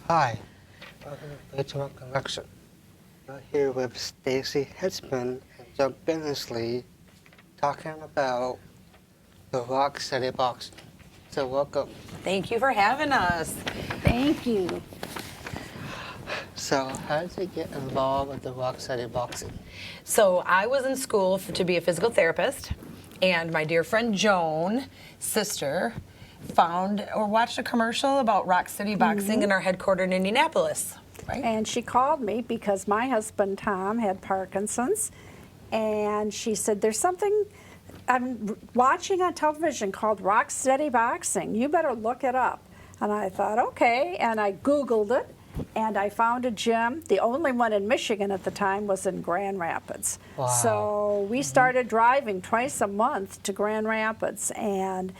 Hi, welcome to Virtual Connection. We're here with Stacy Hitzman and Joe Billingsley talking about the Rock City Boxing. So welcome. Thank you for having us. Thank you. So how did you get involved with the Rock City Boxing? So I was in school to be a physical therapist, and my dear friend Joan, sister, found or watched a commercial about Rock City Boxing and our headquarters in Indianapolis. Right? And she called me because my husband Tom had Parkinson's, and she said, there's something I'm watching on television called Rock City Boxing. You better look it up. And I thought, okay, and I Googled it, and I found a gym. The only one in Michigan at the time was in Grand Rapids. Wow. So we started driving twice a month to Grand Rapids, and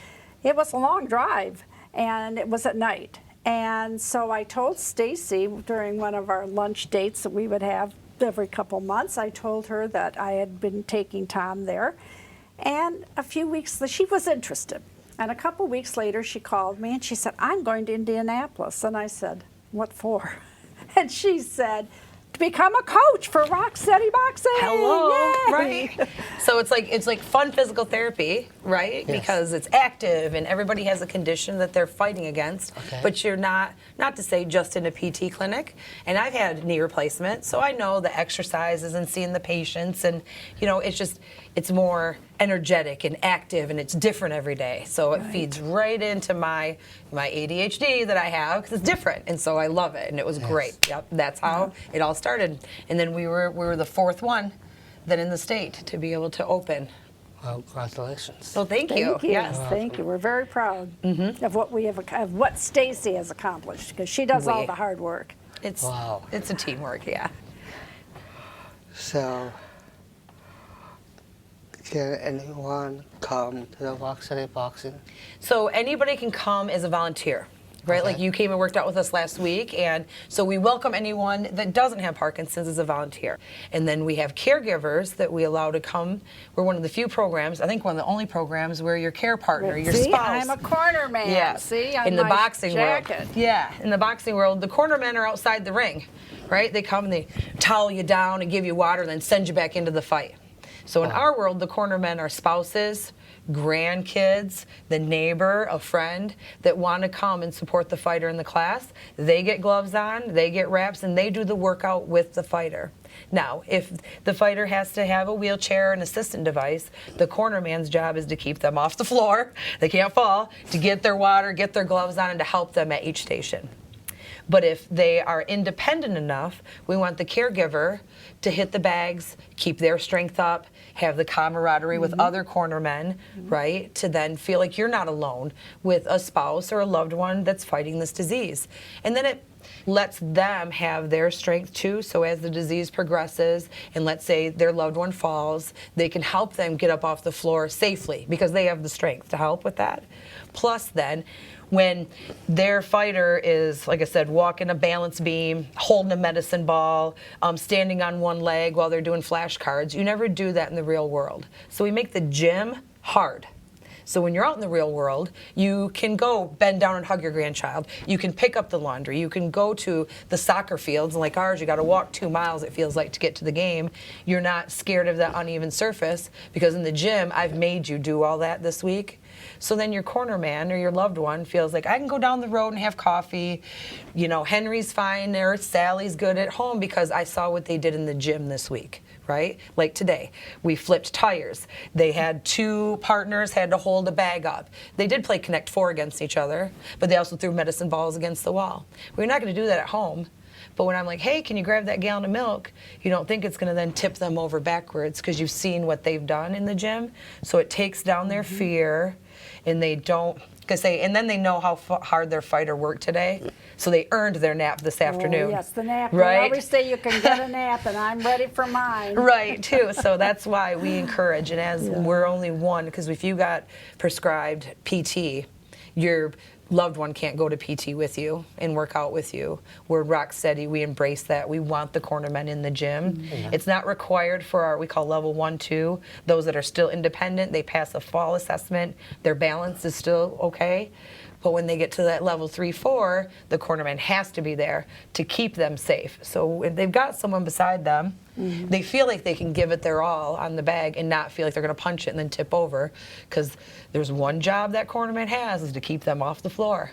it was a long drive, and it was at night. And so I told Stacy during one of our lunch dates that we would have every couple months, I told her that I had been taking Tom there. And a few weeks, she was interested. And a couple weeks later, she called me and she said, I'm going to Indianapolis. And I said, what for? And she said, to become a coach for Rock City Boxing. Hello, Yay! right? So it's like fun physical therapy, right? Yes. Because it's active and everybody has a condition that they're fighting against. Okay. But you're not to say just in a PT clinic. And I've had knee replacement, so I know the exercises and seeing the patients, and it's more energetic and active, and it's different every day. So it feeds right into my ADHD that I have, because it's different, and so I love it, and it was great. Yep, that's how it all started. And then we were the fourth one then in the state to be able to open. Well, congratulations. So thank you. Thank you. Yes. Thank you. We're very proud of what we have, of what Stacy has accomplished, because she does all the hard work. It's Wow. It's a teamwork, yeah. So can anyone come to the Rock City Boxing? So anybody can come as a volunteer, right? Okay. Like you came and worked out with us last week, and so we welcome anyone that doesn't have Parkinson's as a volunteer. And then we have caregivers that we allow to come. We're one of the few programs, I think one of the only programs, where your care partner, your See, spouse. I'm a corner man. Yes. See, on in the my boxing jacket. world. Yeah, in the boxing world, the corner men are outside the ring, right? They come and they towel you down and give you water and then send you back into the fight. So in our world, the corner men are spouses, grandkids, the neighbor, a friend that want to come and support the fighter in the class. They get gloves on, they get wraps, and they do the workout with the fighter. Now, if the fighter has to have a wheelchair and assistant device, the corner man's job is to keep them off the floor, they can't fall, to get their water, get their gloves on, and to help them at each station. But if they are independent enough, we want the caregiver to hit the bags, keep their strength up, have the camaraderie with other corner men, right? To then feel like you're not alone with a spouse or a loved one that's fighting this disease. And then it lets them have their strength too, so as the disease progresses and let's say their loved one falls, they can help them get up off the floor safely because they have the strength to help with that. Plus then, when their fighter is, like I said, walking a balance beam, holding a medicine ball, standing on one leg while they're doing flashcards, you never do that in the real world. So we make the gym hard. So when you're out in the real world, you can go bend down and hug your grandchild. You can pick up the laundry. You can go to the soccer fields, and like ours, you got to walk 2 miles, it feels like, to get to the game. You're not scared of that uneven surface because in the gym, I've made you do all that this week. So then your corner man or your loved one feels like, I can go down the road and have coffee. You know, Henry's fine or Sally's good at home because I saw what they did in the gym this week. Right? Like today, we flipped tires. They had 2 partners had to hold a bag up. They did play Connect 4 against each other, but they also threw medicine balls against the wall. We're not going to do that at home. But when I'm like, hey, can you grab that gallon of milk? You don't think it's going to then tip them over backwards because you've seen what they've done in the gym. So it takes down their fear, and they don't And then they know how hard their fighter worked today, so they earned their nap this afternoon. Oh, yes, the nap. Right? They always say you can get a nap, and I'm ready for mine. Right, too. So that's why we encourage, and as we're only one, because if you got prescribed PT, your loved one can't go to PT with you and work out with you. We're rock steady. We embrace that. We want the cornermen in the gym. It's not required for our, we call level 1, 2. Those that are still independent, they pass a fall assessment. Their balance is still okay. But when they get to that level 3, 4, the cornerman has to be there to keep them safe. So if they've got someone beside them, they feel like they can give it their all on the bag and not feel like they're going to punch it and then tip over, because there's one job that cornerman has, is to keep them off the floor.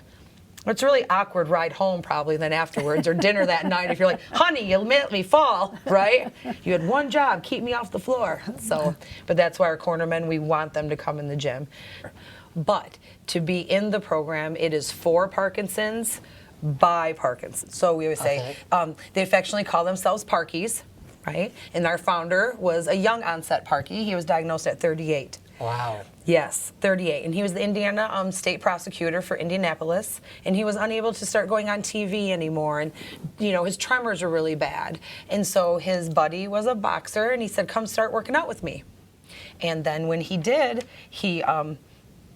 It's a really awkward ride home probably then afterwards, or dinner that night if you're like, honey, you let me fall, right? You had one job, keep me off the floor. So, but that's why our cornermen, we want them to come in the gym. But to be in the program, it is for Parkinson's, by Parkinson's. So we always say, they affectionately call themselves Parkies, right? And our founder was a young onset Parkie. He was diagnosed at 38. Wow. Yes, 38. And he was the Indiana state prosecutor for Indianapolis, and he was unable to start going on TV anymore. And, his tremors were really bad. And so his buddy was a boxer, and he said, come start working out with me. And then when he did, he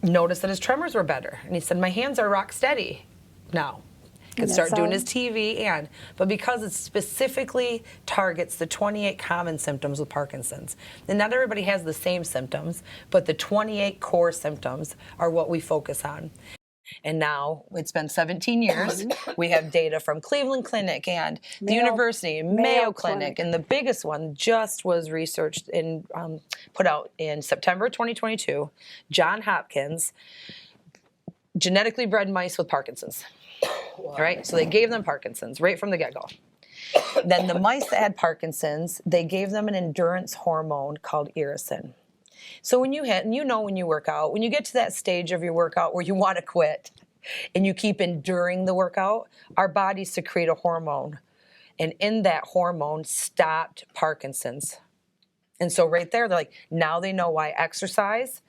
noticed that his tremors were better. And he said, my hands are rock steady now. Could start doing his TV but because it specifically targets the 28 common symptoms with Parkinson's. And not everybody has the same symptoms, but the 28 core symptoms are what we focus on. And now it's been 17 years. We have data from Cleveland Clinic and the University, Mayo Clinic, and the biggest one just was researched and put out in September 2022. John Hopkins, genetically bred mice with Parkinson's. Wow. Right? So they gave them Parkinson's right from the get-go. Then the mice that had Parkinson's, they gave them an endurance hormone called irisin. So when you hit, and when you work out, when you get to that stage of your workout where you want to quit and you keep enduring the workout, our bodies secrete a hormone. And in that hormone stopped Parkinson's. And so right there, they're like, now they know why exercise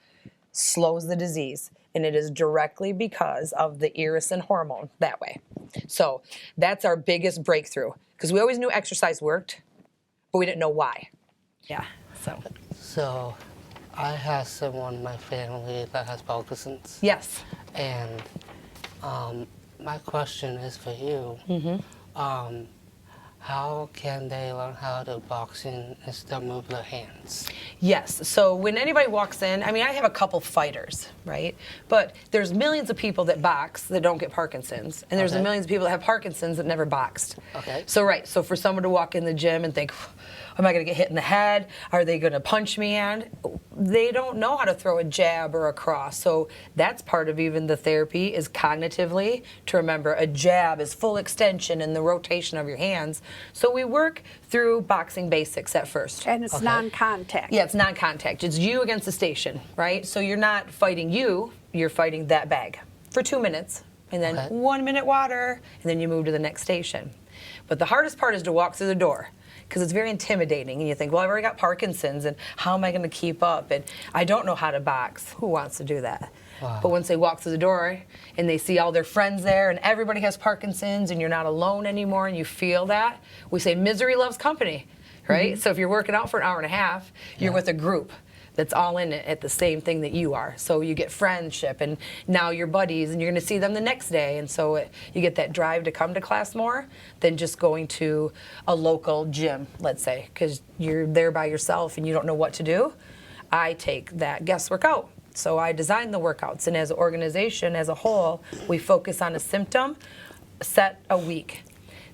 slows the disease. And it is directly because of the irisin hormone that way. So that's our biggest breakthrough, because we always knew exercise worked, but we didn't know why. Yeah, So I have someone in my family that has Parkinson's. Yes. And my question is for you. How can they learn how to boxing and still move their hands? Yes. So when anybody walks in, I have a couple fighters, right? But there's millions of people that box that don't get Parkinson's, and there's millions of people that have Parkinson's that never boxed. Okay. So for someone to walk in the gym and think, am I going to get hit in the head? Are they going to punch me? And they don't know how to throw a jab or a cross. So that's part of even the therapy, is cognitively to remember a jab is full extension and the rotation of your hands. So we work through boxing basics at first. And it's non-contact. Yeah, it's non-contact. It's you against the station, right? So you're not fighting you, you're fighting that bag for 2 minutes. And then 1 minute water, and then you move to the next station. But the hardest part is to walk through the door, because it's very intimidating, and you think, well, I've already got Parkinson's, and how am I going to keep up? And I don't know how to box. Who wants to do that? Wow. But once they walk through the door and they see all their friends there and everybody has Parkinson's and you're not alone anymore and you feel that, we say misery loves company, right? So if you're working out for an hour and a half, you're with a group that's all in it at the same thing that you are. So you get friendship, and now you're buddies, and you're going to see them the next day. And so you get that drive to come to class more than just going to a local gym, let's say, because you're there by yourself and you don't know what to do. I take that guesswork out. So I design the workouts, and as an organization, as a whole, we focus on a symptom set a week.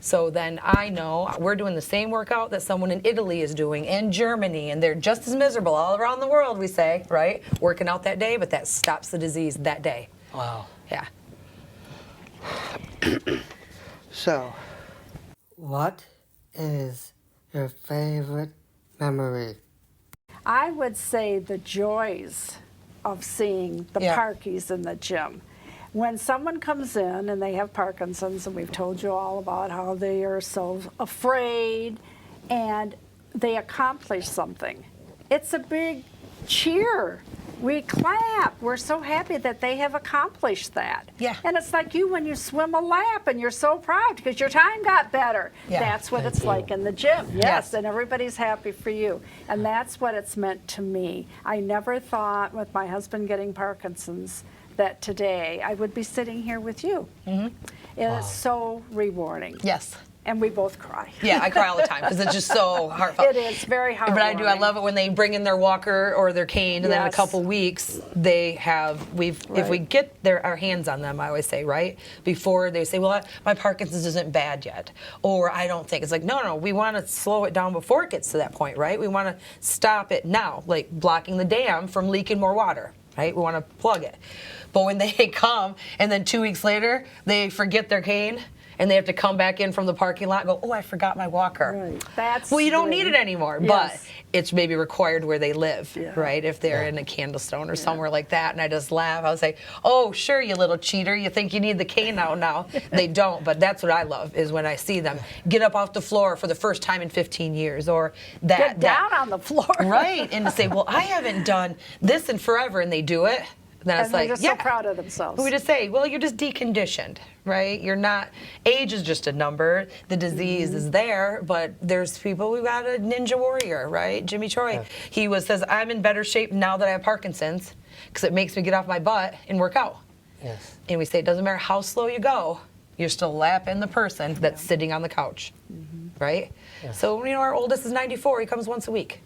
So then I know we're doing the same workout that someone in Italy is doing, and Germany, and they're just as miserable all around the world, we say, right? Working out that day, but that stops the disease that day. Wow. Yeah. So, what is your favorite memory? I would say the joys of seeing the Parkies in the gym. When someone comes in and they have Parkinson's, and we've told you all about how they are so afraid, and they accomplish something, it's a big cheer. we clap. We're so happy that they have accomplished that. Yeah. And it's like you when you swim a lap and you're so proud because your time got better. Yeah. That's what Thank it's you. like in the gym. Yes, Yes. and everybody's happy for you. And that's what it's meant to me. I never thought with my husband getting Parkinson's that today I would be sitting here with you. It is so rewarding. Yes. And we both cry. Yeah, I cry all the time because it's just so heartfelt. It is very heartwarming. But I love it when they bring in their walker or their cane, and then in a Yes. couple weeks if we Right. get our hands on them, I always say, right, before they say, well, my Parkinson's isn't bad yet, or I don't think. It's like, no, we want to slow it down before it gets to that point, right? We want to stop it now, like blocking the dam from leaking more water, right? We want to plug it. But when they come, and then 2 weeks later, they forget their cane, and they have to come back in from the parking lot and go, oh, I forgot my walker. Right. That's Well, you don't need really- it anymore, Yes. but it's maybe required where they live, Yeah. right? If they're in a Candlestone or somewhere like that, and I just laugh. I was like, oh, sure, you little cheater. You think you need the cane out now. They don't, but that's what I love is when I see them get up off the floor for the first time in 15 years or that. Get down on the floor. Right, and to say, well, I haven't done this in forever, and they do it. Then And it's they're like, just yeah. so proud of themselves. We just say, well, you're just deconditioned, right? You're not, age is just a number. The disease is there, but there's people who got a ninja warrior, right? Jimmy Troy, he says, I'm in better shape now that I have Parkinson's because it makes me get off my butt and work out. Yes. And we say, it doesn't matter how slow you go, you're still lapping the person that's sitting on the couch, right? So, our oldest is 94, he comes once a week.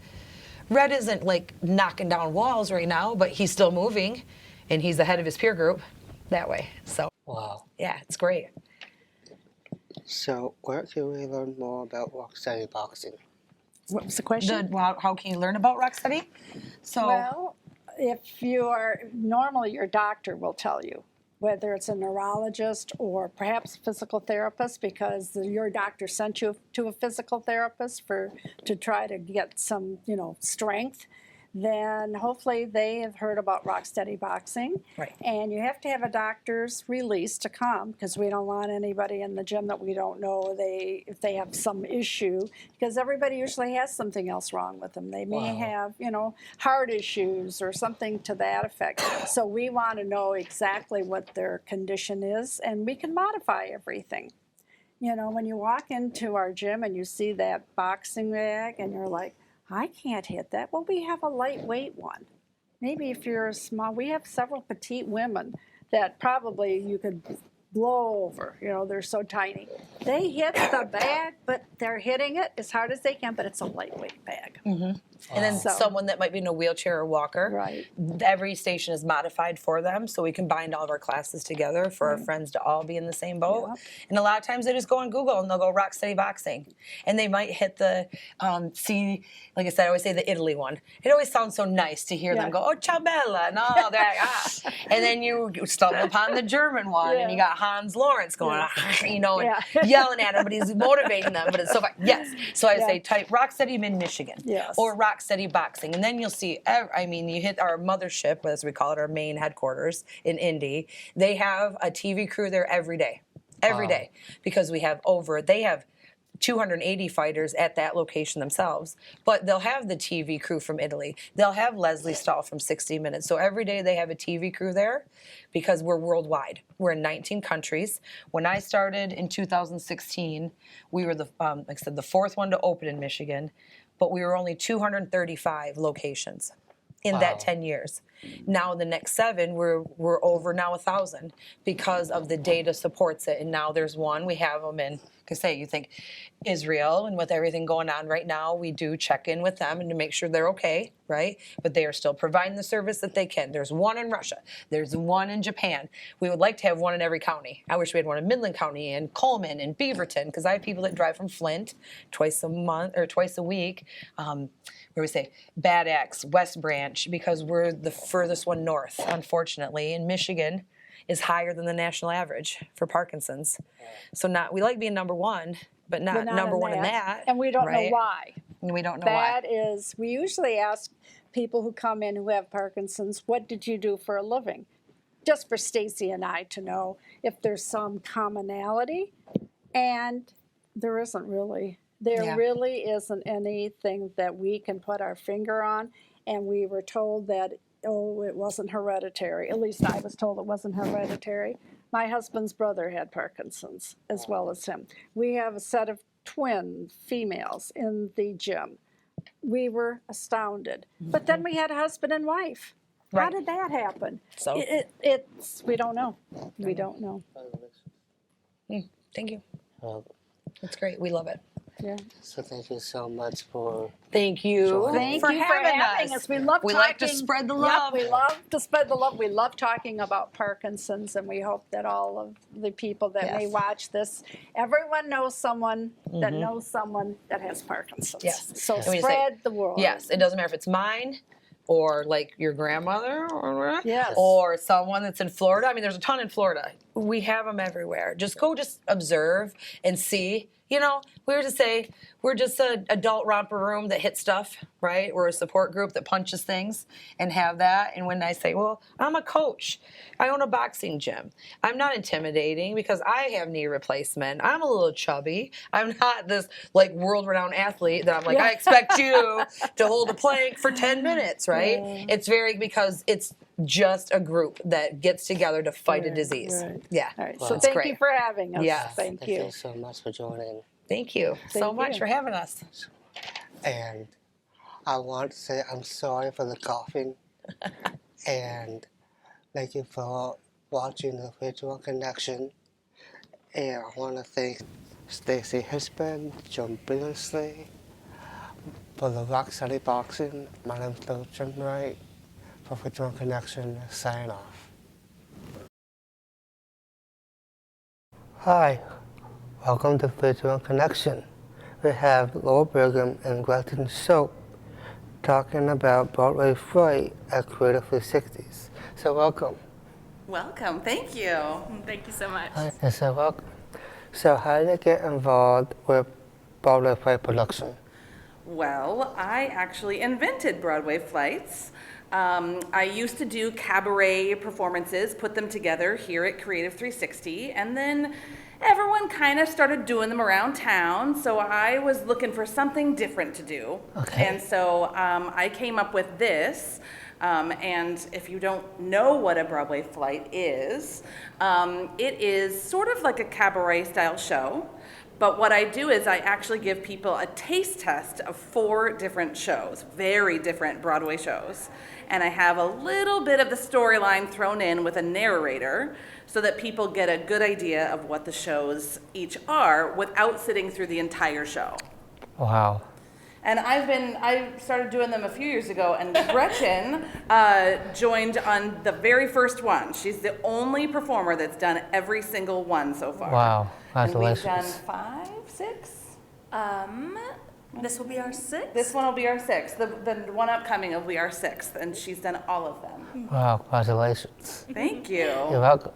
Red isn't like knocking down walls right now, but he's still moving, and he's the head of his peer group that way. So, Wow. yeah, it's great. So, where can we learn more about Rocksteady Boxing? What was the question? How can you learn about Rocksteady? So, Well, if you are, normally your doctor will tell you, whether it's a neurologist or perhaps a physical therapist, because your doctor sent you to a physical therapist to try to get some, strength. Then hopefully they have heard about Rocksteady Boxing. Right. And you have to have a doctor's release to come because we don't want anybody in the gym that we don't know if they have some issue, because everybody usually has something else wrong with them. They may have, heart issues or something to that effect. So we want to know exactly what their condition is, and we can modify everything. When you walk into our gym and you see that boxing bag and you're like, I can't hit that. Well, we have a lightweight one. Maybe if you're small, we have several petite women that probably you could blow over. They're so tiny. They hit the bag, but they're hitting it as hard as they can, but it's a lightweight bag. and then So- someone that might be in a wheelchair or walker. Right. Every station is modified for them, so we combined all of our classes together for our friends to all be in the same boat. Yep. And a lot of times they just go on Google and they'll go Rocksteady Boxing, and they might hit the like I said, I always say the Italy one. It always sounds so nice to hear them Yeah. go, oh, ciao bella, and all that, and then you stumble upon the German one, and you got Hans Lawrence going, and yelling at him, but he's motivating them, but it's so fun. Yes, so I say type Rocksteady Mid-Michigan, Yes. or Rocksteady Boxing, and then you'll see, you hit our mothership, as we call it, our main headquarters in Indy. They have a TV crew there every day, because they have 280 fighters at that location themselves, but they'll have the TV crew from Italy. They'll have Leslie Stahl from 60 Minutes. So every day they have a TV crew there because we're worldwide. We're in 19 countries. When I started in 2016, we were the fourth one to open in Michigan, but we were only 235 locations in that 10 years. Now the next 7, we're over now 1,000 because of the data supports it. And now there's one, we have them in, you think Israel, and with everything going on right now, we do check in with them and to make sure they're okay, right? But they are still providing the service that they can. There's one in Russia. There's one in Japan. We would like to have one in every county. I wish we had one in Midland County and Coleman and Beaverton, because I have people that drive from Flint twice a week. Where we say Bad Axe, West Branch, because we're the furthest one north, unfortunately. In Michigan is higher than the national average for Parkinson's. So we like being number one, but not number one in that. And we don't know right? why. And we don't know why. That is, we usually ask people who come in who have Parkinson's, what did you do for a living? Just for Stacy and I to know if there's some commonality, and there isn't really. There really isn't anything that we can put our finger on, and we were told that it wasn't hereditary. At least I was told it wasn't hereditary. My husband's brother had Parkinson's as well as him. We have a set of twin females in the gym. We were astounded. But then we had a husband and wife. How Right. did that happen? So- It's we don't know. We don't know. Thank you. Uh, It's great. We love it. Yeah. so thank you so much for Thank you. Thank for you for having having us. We love We talking. like to spread the Yep, love. we love to spread the love. We love talking about Parkinson's, and we hope that all of the people that may Yes. watch this, everyone knows someone that knows someone that has Parkinson's. Yes. So And we say- spread the word. Yes, it doesn't matter if it's mine or like your grandmother Yes. or someone that's in Florida. I mean, there's a ton in Florida. We have them everywhere. Just go observe and see. You know, we were to say we're just an adult romper room that hits stuff, right? We're a support group that punches things and have that. And when I say, well, I'm a coach, I own a boxing gym. I'm not intimidating because I have knee replacement. I'm a little chubby. I'm not this like world-renowned athlete that I'm like, I expect you to hold a plank for 10 minutes, right? Yeah. It's because it's just a group that gets together to fight a disease. right. Yeah. All right. Well, So that's thank great. you for having us. Yes. Thank thank you. you so much for joining. Thank you so Thank much you. for having us. And I want to say I'm sorry for the coughing. And thank you for watching the Virtual Connection. And I want to thank Stacy Hisman, John Billingsley for the Rock City Boxing. My name's Jim Wright for Virtual Connection. Sign off. Hi, welcome to Virtual Connection. We have Laura Bergam and Gretchen Soap talking about Broadway Fright at Creative 360s. So welcome. Welcome. Thank you. Thank you so much. Hi, and so welcome. So how did you get involved with Broadway Fright production? Well, I actually invented Broadway flights. I used to do cabaret performances, put them together here at Creative 360, and then everyone kind of started doing them around town, so I was looking for something different to do. Okay. And so I came up with this. And if you don't know what a Broadway flight is, it is sort of like a cabaret style show. But what I do is I actually give people a taste test of 4 different shows, very different Broadway shows. And I have a little bit of the storyline thrown in with a narrator so that people get a good idea of what the shows each are without sitting through the entire show. Wow. And I started doing them a few years ago, and Gretchen joined on the very first one. She's the only performer that's done every single one so far. Wow. And we've Congratulations. done 5, 6? This will be our 6th. This one will be our 6th. The one upcoming will be our 6th, and she's done all of them. Wow, congratulations. Thank you. You're welcome.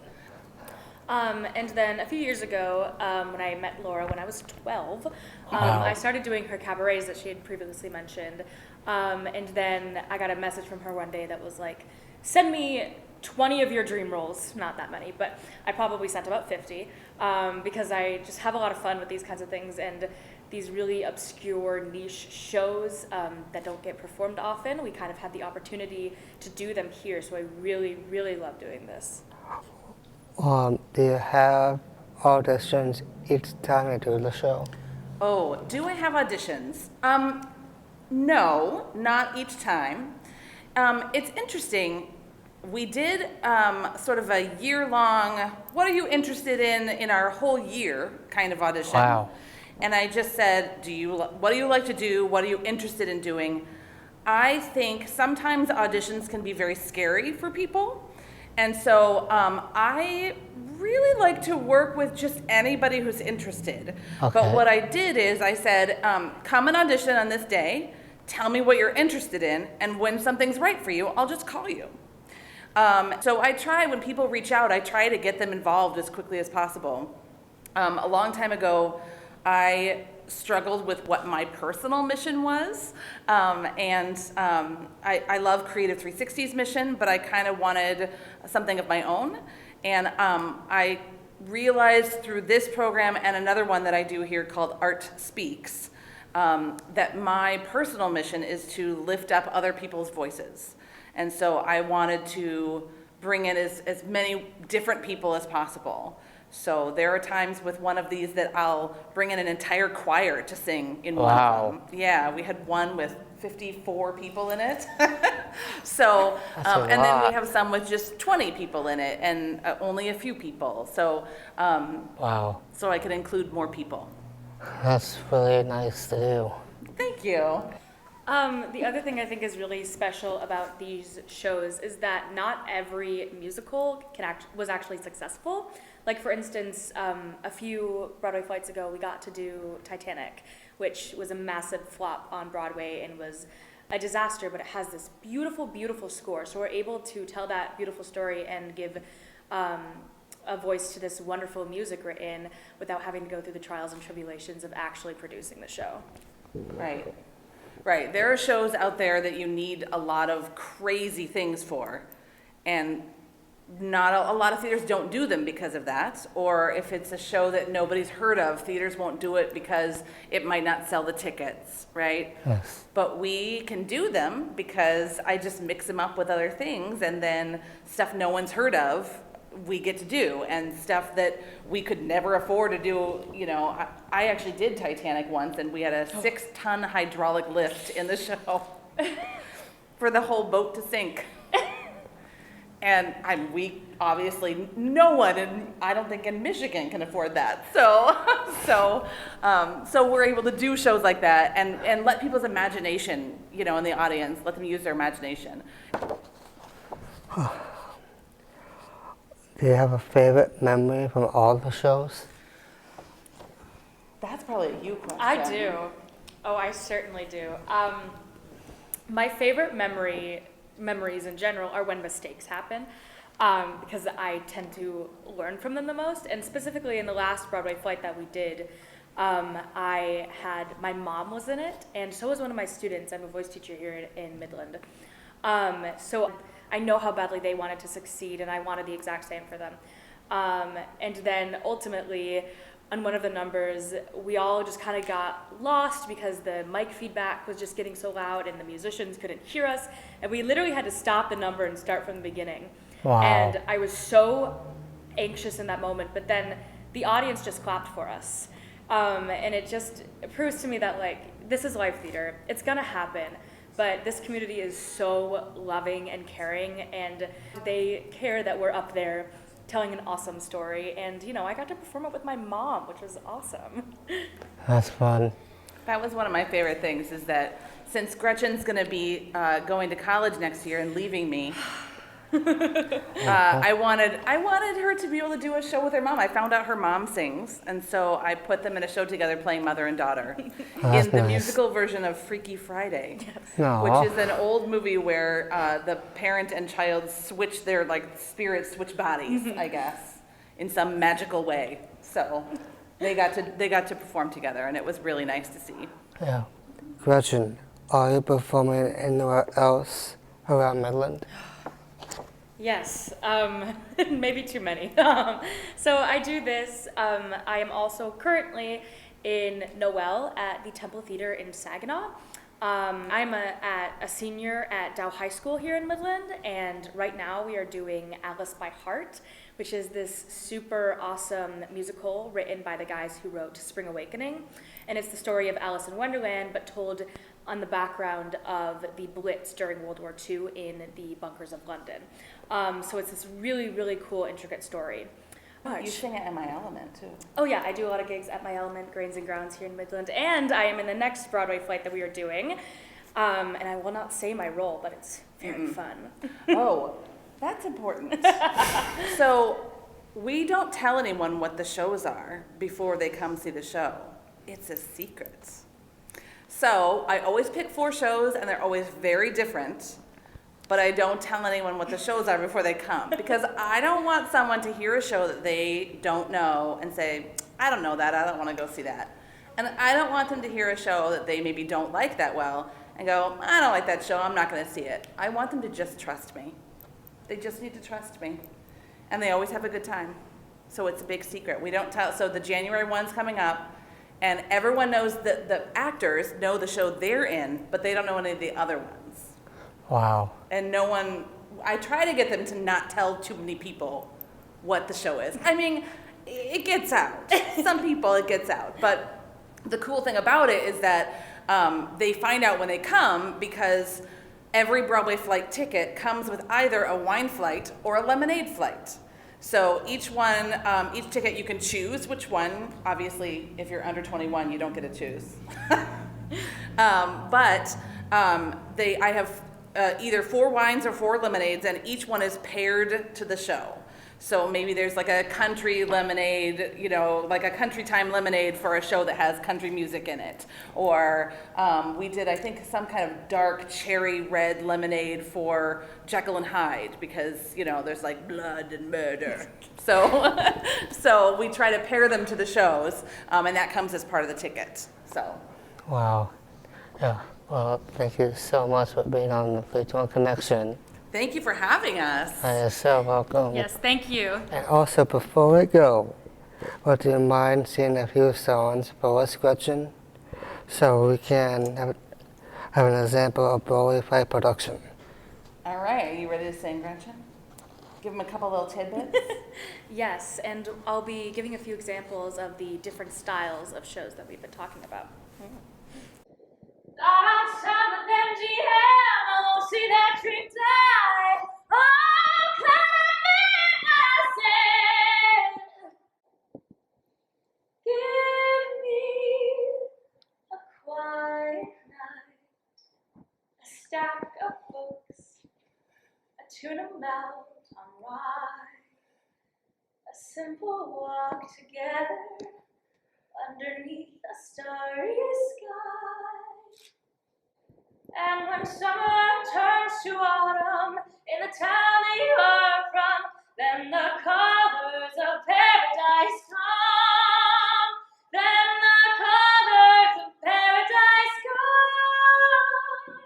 And then a few years ago, when I met Laura when I was 12, Wow. I started doing her cabarets that she had previously mentioned. And then I got a message from her one day that was like, send me 20 of your dream roles. Not that many, but I probably sent about 50 because I just have a lot of fun with these kinds of things. And these really obscure niche shows that don't get performed often, we kind of had the opportunity to do them here. So I really, really love doing this. Do you have auditions each time you do the show? Oh, do I have auditions? No, not each time. It's interesting. We did sort of a year-long, what are you interested in our whole year kind of audition. Wow. And I just said, what do you like to do? What are you interested in doing? I think sometimes auditions can be very scary for people. And so I really like to work with just anybody who's interested. Okay. But what I did is I said, come and audition on this day, tell me what you're interested in, and when something's right for you, I'll just call you. So I try, when people reach out, I try to get them involved as quickly as possible. A long time ago, I struggled with what my personal mission was. I love Creative 360's mission, but I kind of wanted something of my own. And I realized through this program and another one that I do here called Art Speaks, that my personal mission is to lift up other people's voices. And so I wanted to bring in as many different people as possible. So there are times with one of these that I'll bring in an entire choir to sing in one of them. Yeah, we had one with 54 people in it. So, and then we have some with just 20 people in it and only a few people. So, so I could include more people. That's really nice to do. Thank you. The other thing I think is really special about these shows is that not every musical was actually successful. Like, for instance, a few Broadway flights ago, we got to do Titanic, which was a massive flop on Broadway and was a disaster, but it has this beautiful, beautiful score. So we're able to tell that beautiful story and give a voice to this wonderful music written without having to go through the trials and tribulations of actually producing the show. Right. Right. There are shows out there that you need a lot of crazy things for, and not a lot of theaters don't do them because of that. Or if it's a show that nobody's heard of, theaters won't do it because it might not sell the tickets, right? Yes. But we can do them because I just mix them up with other things, and then stuff no one's heard of, we get to do, and stuff that we could never afford to do. You know, I actually did Titanic once, and we had a 6-ton hydraulic lift in the show for the whole boat to sink. And we obviously, no one, and I don't think in Michigan can afford that. So we're able to do shows like that and let people's imagination, you know, in the audience, let them use their imagination. Do you have a favorite memory from all the shows? That's probably a you question. I do. Oh, I certainly do. My favorite memories in general are when mistakes happen, because I tend to learn from them the most. And specifically in the last Broadway flight that we did, my mom was in it, and so was one of my students. I'm a voice teacher here in Midland. So I know how badly they wanted to succeed, and I wanted the exact same for them. And then ultimately, on one of the numbers, we all just kind of got lost because the mic feedback was just getting so loud and the musicians couldn't hear us. And we literally had to stop the number and start from the beginning. Wow. And I was so anxious in that moment, but then the audience just clapped for us. And it proves to me that, like, this is live theater. It's gonna happen. But this community is so loving and caring, and they care that we're up there telling an awesome story. And, you know, I got to perform it with my mom, which was awesome. That's fun. That was one of my favorite things, is that since Gretchen's going to be going to college next year and leaving me, I wanted her to be able to do a show with her mom. I found out her mom sings, and so I put them in a show together playing mother and daughter in the musical version of Freaky Friday, which is an old movie where the parent and child switch their, like, spirits switch bodies, I guess, in some magical way. So they got to perform together, and it was really nice to see. Yeah. Gretchen, are you performing anywhere else around Midland? Yes, maybe too many. So I do this. I am also currently in Noel at the Temple Theater in Saginaw. I'm a senior at Dow High School here in Midland, and right now we are doing Alice by Heart, which is this super awesome musical written by the guys who wrote Spring Awakening. And it's the story of Alice in Wonderland, but told on the background of the Blitz during World War II in the bunkers of London. So it's this really, really cool, intricate story. You sing at My Element, too. Oh yeah, I do a lot of gigs at My Element, Grains and Grounds here in Midland, and I am in the next Broadway flight that we are doing. And I will not say my role, but it's very fun. Oh, that's important. So we don't tell anyone what the shows are before they come see the show. It's a secret. So I always pick 4 shows, and they're always very different. But I don't tell anyone what the shows are before they come, because I don't want someone to hear a show that they don't know and say, I don't know that, I don't want to go see that. And I don't want them to hear a show that they maybe don't like that well and go, I don't like that show, I'm not going to see it. I want them to just trust me. They just need to trust me. And they always have a good time. So it's a big secret. We don't tell. So the January one's coming up, and everyone knows that the actors know the show they're in, but they don't know any of the other ones. Wow. And no one, I try to get them to not tell too many people what the show is. I mean, it gets out. Some people it gets out. But the cool thing about it is that they find out when they come, because every Broadway flight ticket comes with either a wine flight or a lemonade flight. So each ticket you can choose which one. Obviously, if you're under 21, you don't get to choose. I have either 4 wines or 4 lemonades, and each one is paired to the show. So maybe there's like a country lemonade, like a country time lemonade for a show that has country music in it. Or we did, I think, some kind of dark cherry red lemonade for Jekyll and Hyde, because, there's like blood and murder. So we try to pair them to the shows, and that comes as part of the ticket. So. Wow. Yeah. Well, thank you so much for being on the Virtual Connection. Thank you for having us. You're so welcome. Yes, thank you. And also, before we go, would you mind singing a few songs for us, Gretchen, so we can have an example of Broadway fight production? All right, are you ready to sing, Gretchen? Give them a couple little tidbits. Yes, and I'll be giving a few examples of the different styles of shows that we've been talking about. Outside with MGM, I won't see that dream die. Oh, come and give me a quiet night, a stack of books, a tuna melt on rye, a simple walk together underneath a starry sky. And when summer turns to autumn in the town that you are from, then the colors of paradise come. Then the colors of paradise come.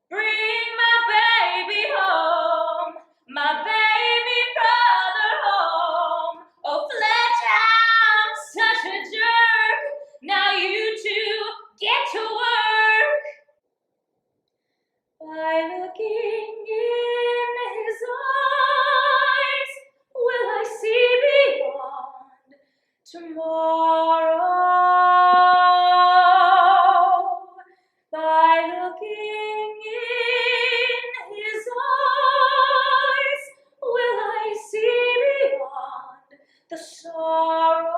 Bring my baby home, my baby brother home. Oh, Fletch, I'm such a jerk. Now you two get to work. By looking in his eyes, will I see beyond tomorrow? By looking in his eyes, will I see beyond the sorrow?